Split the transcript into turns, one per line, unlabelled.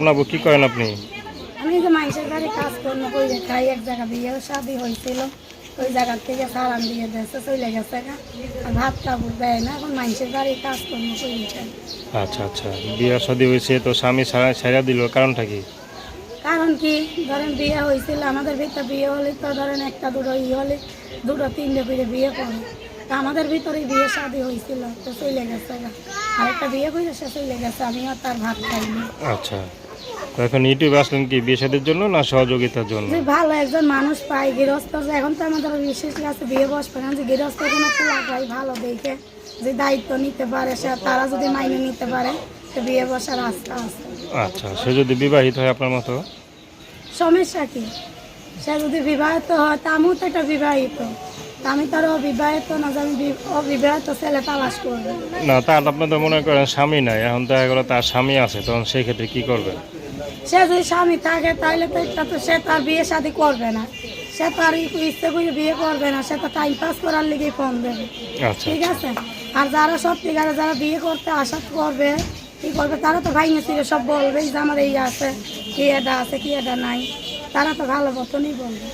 আপনাবু কি করেন আপনি?
আমি যে মানুষের বাড়ি কাজকর্ম করে খাই, এক জায়গা বিয়েও শাদী হয়েছিল, ওই জায়গার থেকে সালাম দিয়ে দিয়েছে, চলে গেছে গা। আর ভাত কাপড় দেয় না, এখন মানুষের বাড়ি কাজকর্ম করে খাই।
আচ্ছা আচ্ছা, বিয়ে শাদী হয়েছে তো স্বামী ছাড়া দিল, কারণটা কি?
কারণ কি, ধরেন বিয়ে হয়েছিল আমাদের ভিতরে, বিয়ে হলে তো ধরেন একটা দুটো হলে দুটো তিনটে করে বিয়ে করে, তা আমাদের ভিতরে বিয়ে শাদী হয়েছিল, তো চলে গেছে গা। আর একটা বিয়ে করে সে চলে গেছে, আমিও তার ভাত খাইনি।
আচ্ছা, তো এখন ইউটিউবে আসলেন কি বিয়ে শাদীর জন্য না সহযোগিতার জন্য?
যে ভালো একজন মানুষ পাই গৃহস্থ, এখন তো আমাদের বিশেষ কাছে বিয়ে বসবে না, যে গৃহস্থ কোনো একটা লাগাই ভালো দেখে, যে দায়িত্ব নিতে পারে, সে তারা যদি মাইনে নিতে পারে তো বিয়ে বসার রাস্তা আছে।
আচ্ছা, সে যদি বিবাহিত হয় আপনার মতো?
সমস্যা কি, সে যদি বিবাহিত হয় তা আমিও তো একটা বিবাহিত, তা আমি তার অবিবাহিত না যে আমি অবিবাহিত ছেলে তালাশ করবো।
না, তার আপনি তো মনে করেন স্বামী নাই, এখন দেখা গেলো তার স্বামী আছে, তখন সেই ক্ষেত্রে কি করবেন?
সে যদি স্বামী থাকে তাহলে তো একটা তো সে তার বিয়ে শাদী করবে না, সে তার ইচ্ছে করে বিয়ে করবে না, সে তো টাইম পাস করার লিগে ফোন দেবে।
আচ্ছা
ঠিক আছে, আর যারা সত্যিকারে যারা বিয়ে করতে আশা করবে কি করবে, তারা তো ভাই ছিল সব বলবে যে আমার এই আছে, কি এটা আছে, কি এটা নাই, তারা তো ভালো মতনই বলবে।